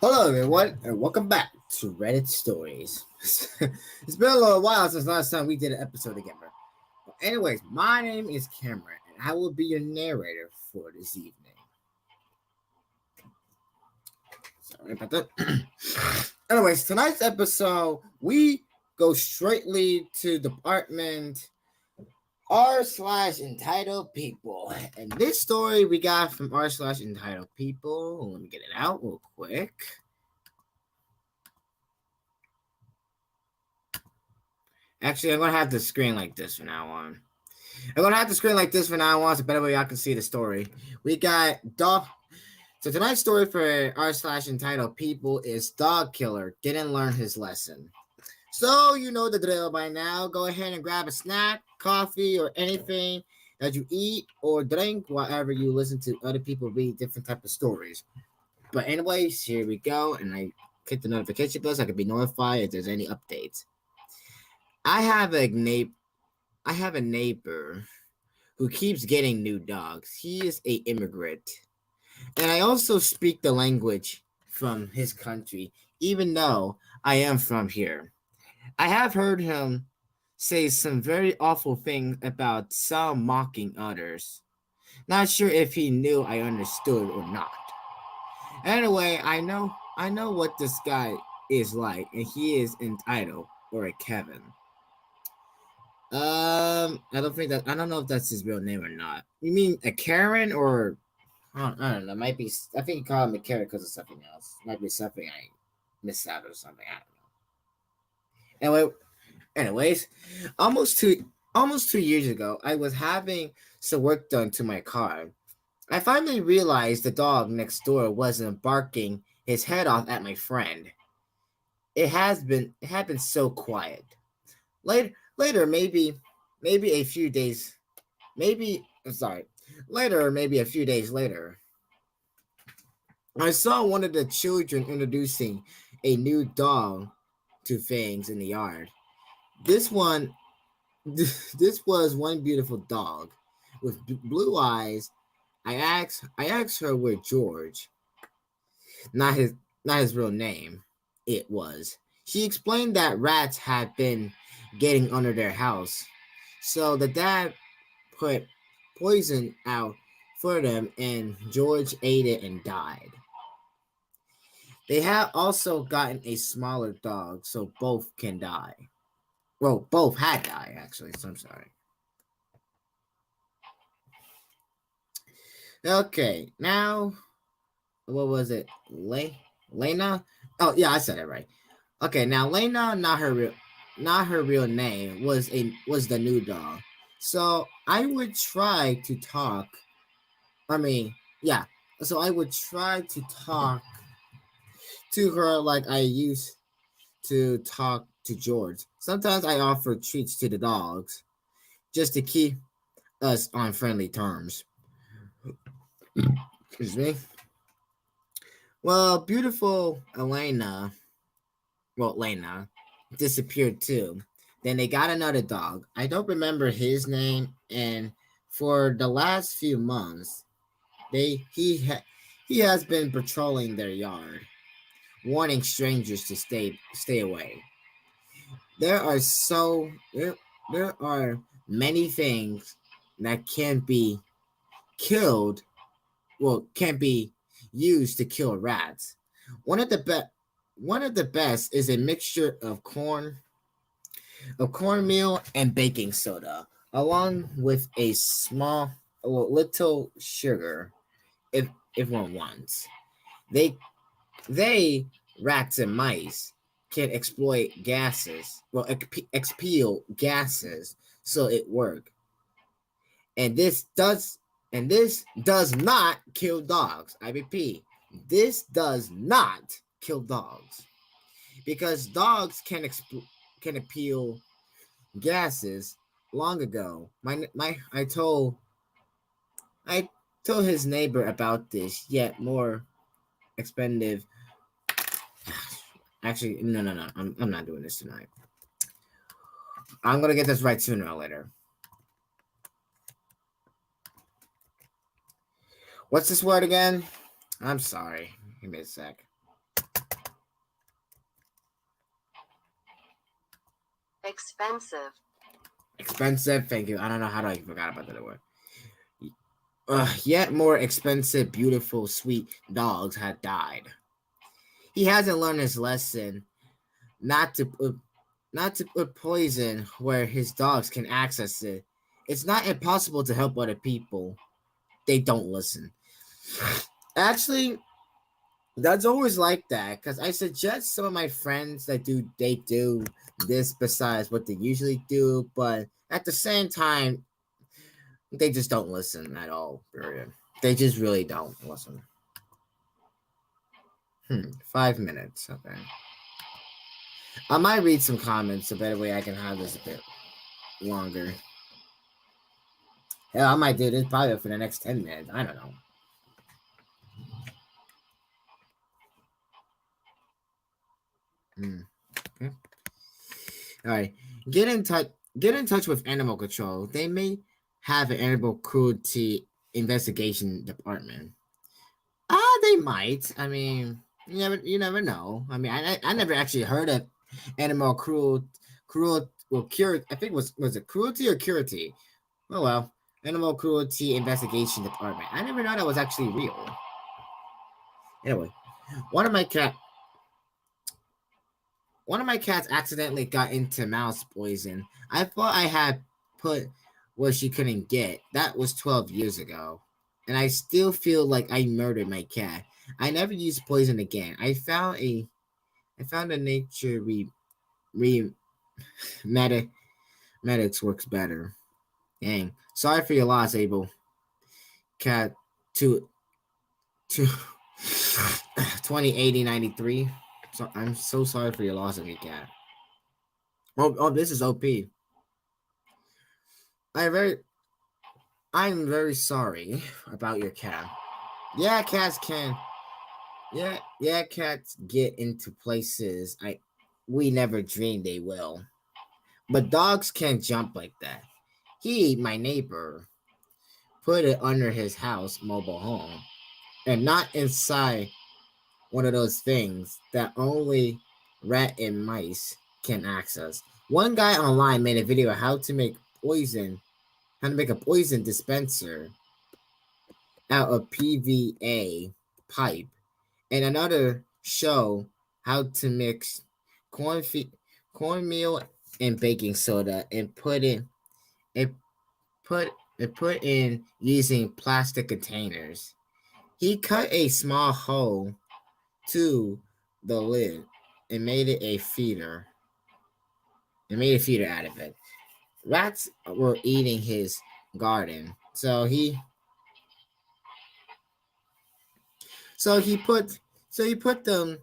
Hello, everyone, and welcome back to Reddit Stories. It's been a little while since last time we did an episode together. But anyways, my name is Cameron, and I will be your narrator for this evening. Sorry about that. Anyways, tonight's episode, we go straightly to Department r/entitled people. And this story we got from r/entitled people. Let me get it out real quick. Actually, I'm gonna have the screen like this from now on. So better way y'all can see the story. We got dog. So tonight's story for r/entitled people is dog killer didn't learn his lesson. So you know the drill by now. Go ahead and grab a snack, coffee, or anything that you eat or drink while you listen to other people read different type of stories. But anyways, here we go, and I click the notification bell so I can be notified if there's any updates. I have a neighbor who keeps getting new dogs. He is a immigrant, and I also speak the language from his country, even though I am from here. I have heard him say some very awful things about some mocking others. Not sure if he knew I understood or not. Anyway, I know what this guy is like, and he is entitled or a Kevin. I don't know if that's his real name or not. You mean a Karen or I don't know. Might be. I think you call him a Karen because of something else. Might be something I missed out or something. I don't know. Anyways, almost 2 years ago, I was having some work done to my car. I finally realized the dog next door wasn't barking his head off at my friend. It had been so quiet. Later, maybe a few days, maybe I'm sorry. Later, maybe a few days later, I saw one of the children introducing a new dog to things in the yard. This one, this was one beautiful dog with blue eyes. I asked her where George, not his, not his real name, it was. She explained that rats had been getting under their house, so the dad put poison out for them, and George ate it and died. They have also gotten a smaller dog, so both can die. Well, both had died actually. So I'm sorry. Okay, now what was it? Lena? Oh yeah, I said it right. Okay, now Lena, not her real name, was the new dog. So I would try to talk. I mean, yeah. So I would try to talk to her like I used to talk to George. Sometimes I offer treats to the dogs just to keep us on friendly terms. Excuse me. Well, beautiful Lena disappeared too. Then they got another dog. I don't remember his name, and for the last few months, they he has been patrolling their yard, warning strangers to stay away. There are many things that can't be killed. Well, can't be used to kill rats. One of the best. One of the best is a mixture of cornmeal and baking soda, along with little sugar, if one wants. They they rats and mice can exploit gases, expel gases, so it work. And this does not kill dogs. I repeat, this does not kill dogs because dogs can expel gases long ago. I told his neighbor about this, yet more expensive. Actually, no. I'm not doing this tonight. I'm gonna get this right sooner or later. What's this word again? I'm sorry. Give me a sec. Expensive. Expensive, thank you. I don't know how I forgot about that word. Yet more expensive, beautiful, sweet dogs had died. He hasn't learned his lesson not to put poison where his dogs can access it. It's not impossible to help other people. They don't listen. Actually, that's always like that because I suggest some of my friends that they do this besides what they usually do, but at the same time, they just don't listen at all. Period. They just really don't listen. 5 minutes. Okay. I might read some comments so that way I can have this a bit longer. Hell, I might do this probably for the next 10 minutes. I don't know. Okay. All right. Get in touch. Get in touch with animal control. They may have an animal cruelty investigation department. They might. I mean, you never know. I mean, I never actually heard of animal I think was it cruelty or cruelty? Oh well, animal cruelty investigation department. I never know that was actually real. Anyway, one of my cat one of my cats accidentally got into mouse poison. I thought I had put what she couldn't get. That was 12 years ago. And I still feel like I murdered my cat. I never used poison again. I found a nature re medi- medics works better. Dang. Sorry for your loss, Abel. Cat to 208093. So I'm so sorry for your loss of your cat. Oh, this is OP. I very I'm very sorry about your cat. Yeah, cats can. Yeah, cats get into places we never dreamed they will. But dogs can't jump like that. My neighbor, put it under his house mobile home, and not inside one of those things that only rat and mice can access. One guy online made a video how to make a poison dispenser out of PVA pipe, and another show how to mix cornmeal and baking soda and it put in using plastic containers. He cut a small hole to the lid and made it a feeder. And made a feeder out of it. Rats were eating his garden, so he put them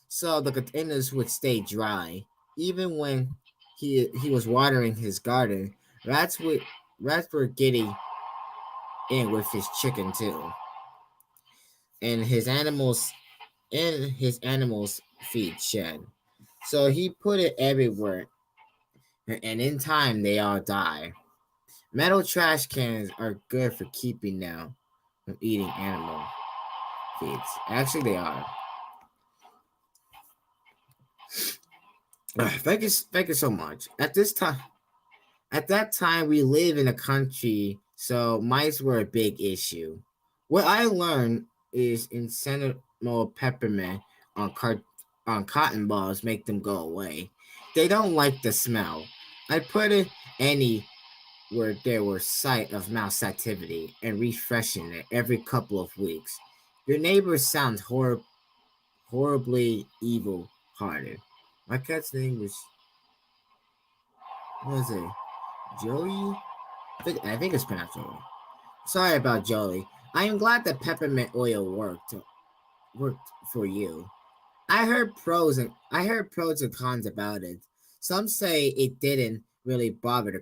so the containers would stay dry. Even when he was watering his garden, rats were getting in with his chicken too, and his animals feed shed. So he put it everywhere, and in time they all die. Metal trash cans are good for keeping them from eating animal feeds. Actually, they are. Thank you so much. At that time, we live in a country, so mice were a big issue. What I learned is incineral peppermint on cotton balls make them go away. They don't like the smell. I put it any where there was sight of mouse activity and refreshing it every couple of weeks. Your neighbors sound horribly evil-hearted. My cat's name was what was it? Joey? I think it's pronounced Joey. Sorry about Joey. I am glad that peppermint oil worked for you. I heard pros and cons about it. Some say it didn't really bother the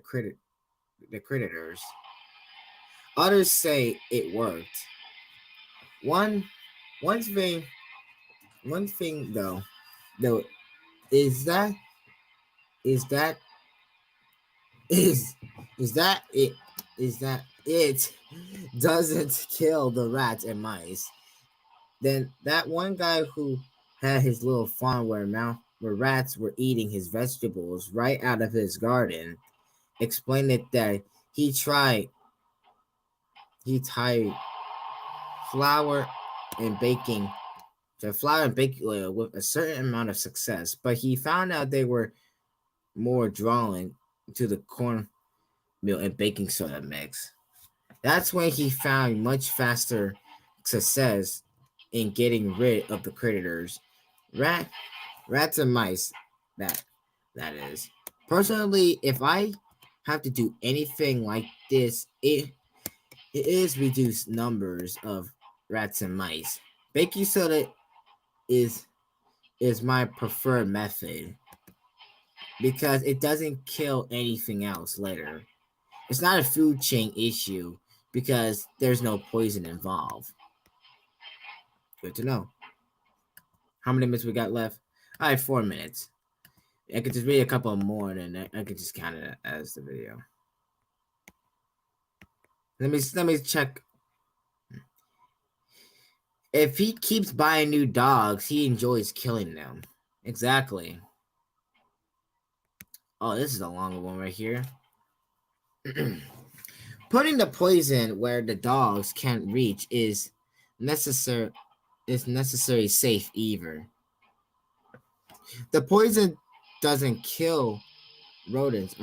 critters. Others say it worked. One one thing one thing though is that is that is is that it is that it doesn't kill the rats and mice. Then that one guy who had his little farm where where rats were eating his vegetables right out of his garden, explained it that he tied flour and baking flour and baking oil with a certain amount of success, but he found out they were more drawn to the cornmeal and baking soda mix. That's when he found much faster success in getting rid of the critters, rat, rats and mice. That that is. Personally, if I have to do anything like this, it is reduce numbers of rats and mice. Baking soda is is my preferred method because it doesn't kill anything else later. It's not a food chain issue because there's no poison involved. Good to know. How many minutes we got left? I have 4 minutes. I could just read a couple more, and then I could just count it as the video. Let me check. If he keeps buying new dogs, he enjoys killing them. Exactly. Oh, this is a longer one right here. Putting the poison where the dogs can't reach is necessary safe either. The poison doesn't kill rodents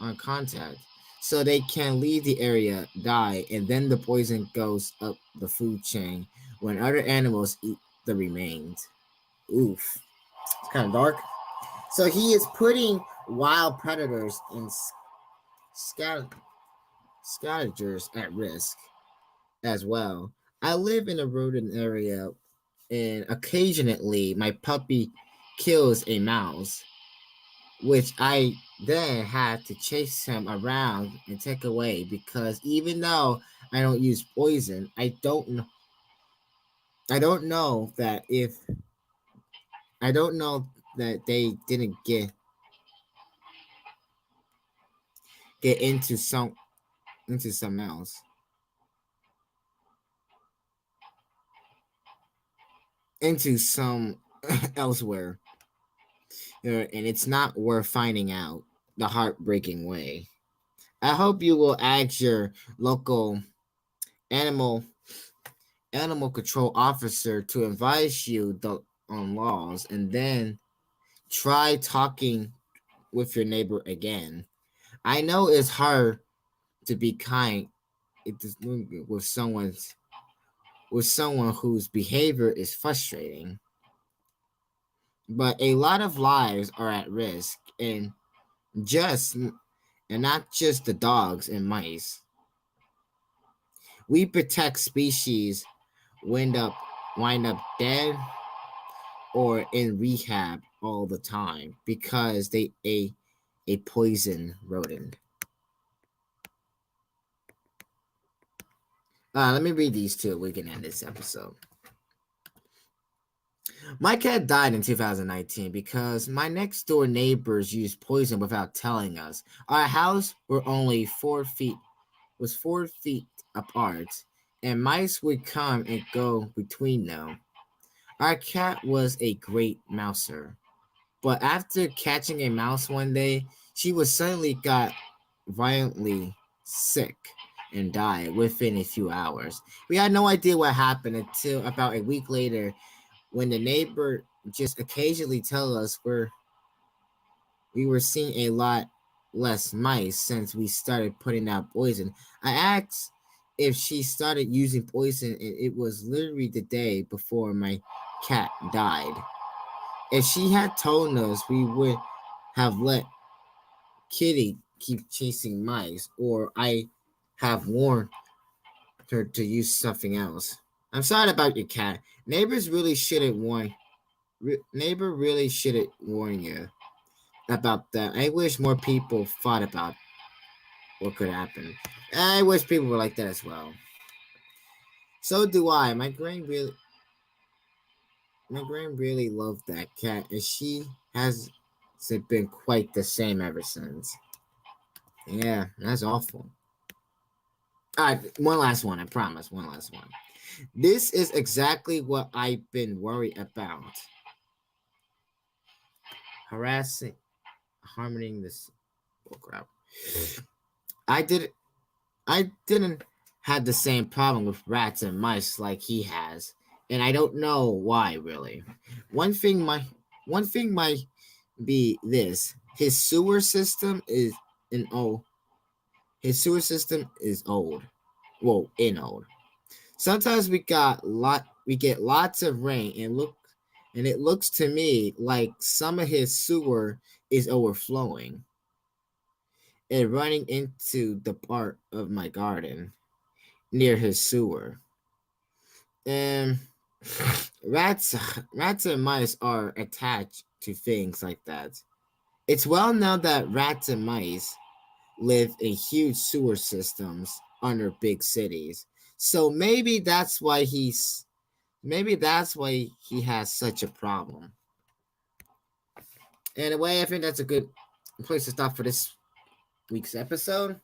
on contact, so they can leave the area, die, and then the poison goes up the food chain when other animals eat the remains. Oof. It's kind of dark. So he is putting wild predators and scavengers at risk as well. I live in a rodent area, and occasionally my puppy kills a mouse, which I then had to chase him around and take away because even though I don't use poison, I don't know that if I don't know that they didn't get into something else. Into some elsewhere. And it's not worth finding out the heartbreaking way. I hope you will ask your local animal control officer to advise you on laws, and then try talking with your neighbor again. I know it's hard to be kind with someone whose behavior is frustrating, but a lot of lives are at risk, just and not just the dogs and mice. We protect species wind up dead or in rehab all the time because they ate a poison rodent. Let me read these two. We can end this episode. My cat died in 2019 because my next door neighbors used poison without telling us. Our house were only 4 feet apart, and mice would come and go between them. Our cat was a great mouser, but after catching a mouse one day, she was suddenly got violently sick and died within a few hours. We had no idea what happened until about a week later when the neighbor just occasionally tell us we were seeing a lot less mice since we started putting out poison. I asked if she started using poison, and it was literally the day before my cat died. If she had told us, we would have let Kitty keep chasing mice, or I have warned her to use something else. I'm sorry about your cat. Neighbor really shouldn't warn you about that. I wish more people thought about what could happen. I wish people were like that as well. So do I. My grand really loved that cat, and she has been quite the same ever since. Yeah, that's awful. All right, one last one. I promise. One last one. This is exactly what I've been worried about. harassing, harming this. Oh crap! I did. I didn't have the same problem with rats and mice like he has, and I don't know why really. One thing might one thing might be this: his sewer system is an old. His sewer system is old. Well, in old. Sometimes we get lots of rain and it looks to me like some of his sewer is overflowing and running into the part of my garden near his sewer. And rats rats and mice are attached to things like that. It's well known that rats and mice live in huge sewer systems under big cities. So maybe that's why he has such a problem. Anyway, I think that's a good place to stop for this week's episode.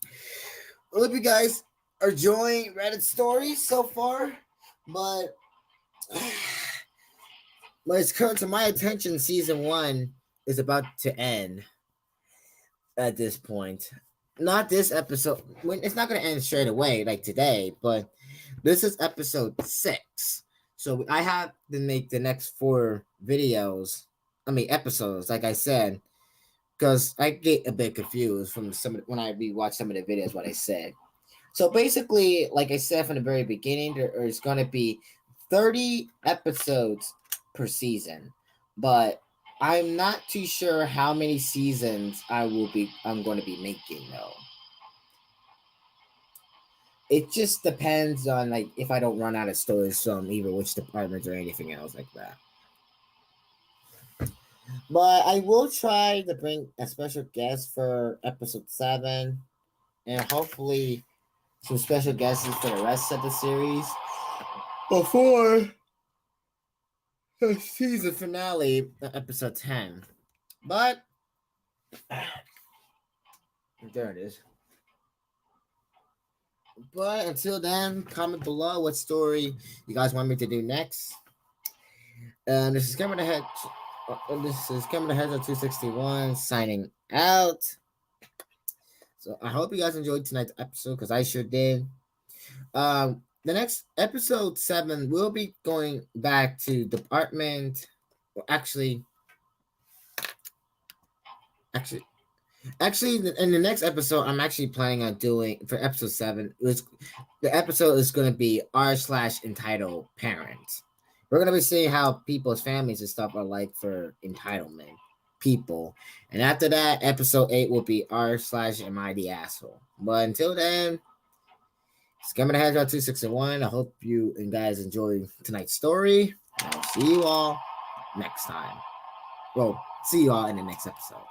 I hope you guys are enjoying Reddit stories so far, but when it's come to my attention, season 1 is about to end at this point. Not this episode. It's not going to end straight away like today, but this is episode 6. So I have to make the next 4 videos. I mean episodes, like I said, because I get a bit confused from when I rewatch some of the videos what I said. So basically, like I said from the very beginning, there is going to be 30 episodes per season, but I'm not too sure how many seasons I'm going to be making though. It just depends on like if I don't run out of stories from either which departments or anything else like that. But I will try to bring a special guest for episode 7 and hopefully some special guests for the rest of the series before the season finale, episode 10. But there it is. But until then, comment below what story you guys want me to do next. This is Cameron Ahead. This is Cameron Ahead of 261 signing out. So I hope you guys enjoyed tonight's episode because I sure did. The next episode 7 will be going back to department. Well, actually, in the next episode, I'm actually planning on doing for episode 7. The episode is going to be r/entitled parent. We're going to be seeing how people's families and stuff are like for entitlement people, and after that, episode 8 will be r/am I the asshole. But until then, Scamming the Hedge 261. I hope you and guys enjoy tonight's story. I'll see you all next time. Well, see you all in the next episode.